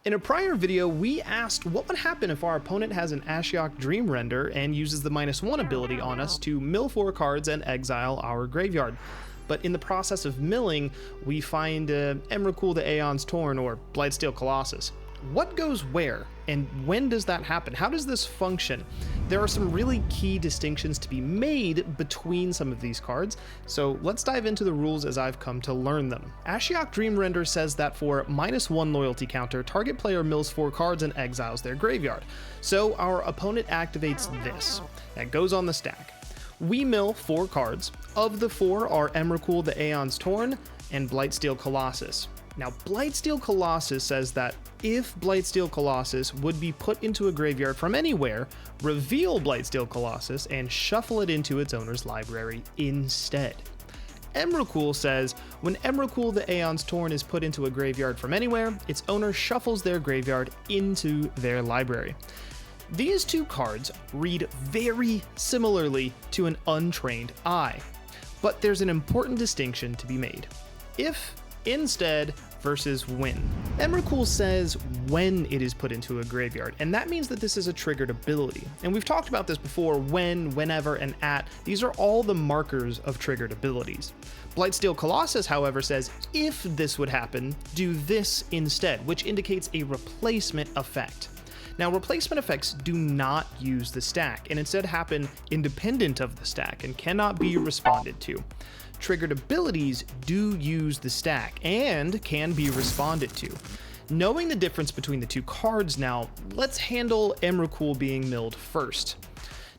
In a prior video, we asked what would happen if our opponent has an Ashiok Dream Render and uses the -1 ability on us to mill 4 cards and exile our graveyard. But in the process of milling, we find Emrakul the Aeons Torn or Blightsteel Colossus. What goes where, and when does that happen? How does this function? There are some really key distinctions to be made between some of these cards, so let's dive into the rules as I've come to learn them. Ashiok Dream Render says that for -1 loyalty counter, target player mills 4 cards and exiles their graveyard. So our opponent activates this. That goes on the stack. We mill 4 cards. Of the 4 are Emrakul the Aeons Torn and Blightsteel Colossus. Now, Blightsteel Colossus says that if Blightsteel Colossus would be put into a graveyard from anywhere, reveal Blightsteel Colossus and shuffle it into its owner's library instead. Emrakul says when Emrakul the Aeons Torn is put into a graveyard from anywhere, its owner shuffles their graveyard into their library. These two cards read very similarly to an untrained eye, but there's an important distinction to be made. If instead versus when. Emrakul says when it is put into a graveyard, and that means that this is a triggered ability. And we've talked about this before: when, whenever, and at. These are all the markers of triggered abilities. Blightsteel Colossus, however, says if this would happen, do this instead, which indicates a replacement effect. Now, replacement effects do not use the stack, and instead happen independent of the stack and cannot be responded to. Triggered abilities do use the stack and can be responded to. Knowing the difference between the two cards now, let's handle Emrakul being milled first.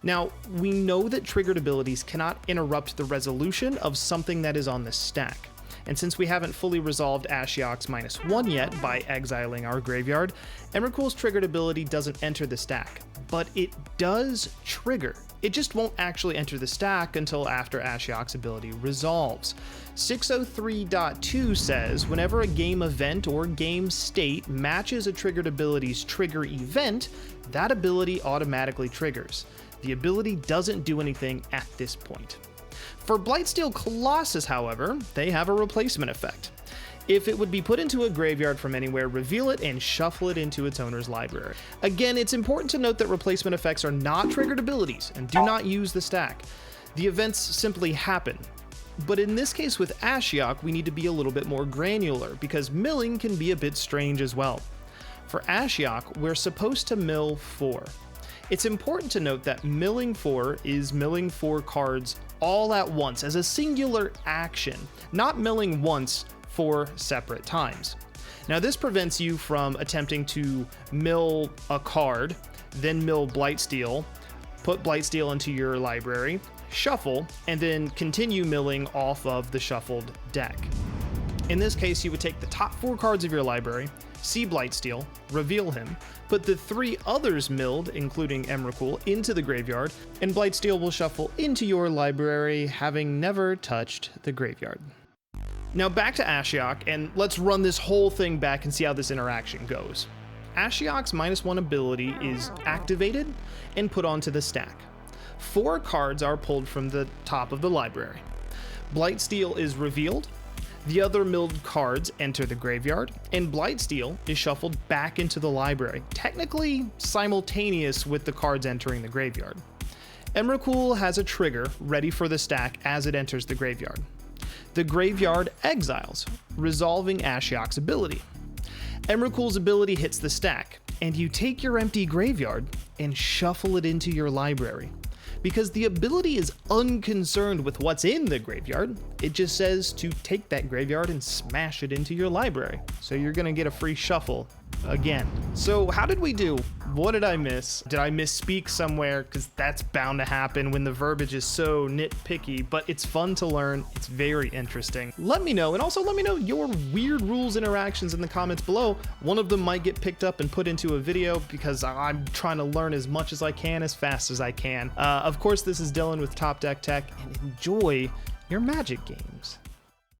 Now, we know that triggered abilities cannot interrupt the resolution of something that is on the stack. And since we haven't fully resolved Ashiok's -1 yet by exiling our graveyard, Emrakul's triggered ability doesn't enter the stack, but it does trigger. It just won't actually enter the stack until after Ashiok's ability resolves. 603.2 says whenever a game event or game state matches a triggered ability's trigger event, that ability automatically triggers. The ability doesn't do anything at this point. For Blightsteel Colossus, however, they have a replacement effect. If it would be put into a graveyard from anywhere, reveal it and shuffle it into its owner's library. Again, it's important to note that replacement effects are not triggered abilities and do not use the stack. The events simply happen. But in this case with Ashiok, we need to be a little bit more granular because milling can be a bit strange as well. For Ashiok, we're supposed to mill 4. It's important to note that milling 4 is milling 4 cards all at once as a singular action, not milling once 4 separate times. Now, this prevents you from attempting to mill a card, then mill Blightsteel, put Blightsteel into your library, shuffle, and then continue milling off of the shuffled deck. In this case, you would take the top 4 cards of your library, see Blightsteel, reveal him, put the 3 others milled, including Emrakul, into the graveyard, and Blightsteel will shuffle into your library, having never touched the graveyard. Now back to Ashiok, and let's run this whole thing back and see how this interaction goes. Ashiok's -1 ability is activated and put onto the stack. 4 cards are pulled from the top of the library. Blightsteel is revealed. The other milled cards enter the graveyard, and Blightsteel is shuffled back into the library, technically simultaneous with the cards entering the graveyard. Emrakul has a trigger ready for the stack as it enters the graveyard. The graveyard exiles, resolving Ashiok's ability. Emrakul's ability hits the stack, and you take your empty graveyard and shuffle it into your library. Because the ability is unconcerned with what's in the graveyard, it just says to take that graveyard and smash it into your library. So you're gonna get a free shuffle again. So how did we do? What did I miss? Did I misspeak somewhere? Because that's bound to happen when the verbiage is so nitpicky, but it's fun to learn. It's very interesting. Let me know, and also let me know your weird rules interactions in the comments below. One of them might get picked up and put into a video because I'm trying to learn as much as I can, as fast as I can. Of course, this is Dylan with Top Deck Tech, and enjoy your Magic games.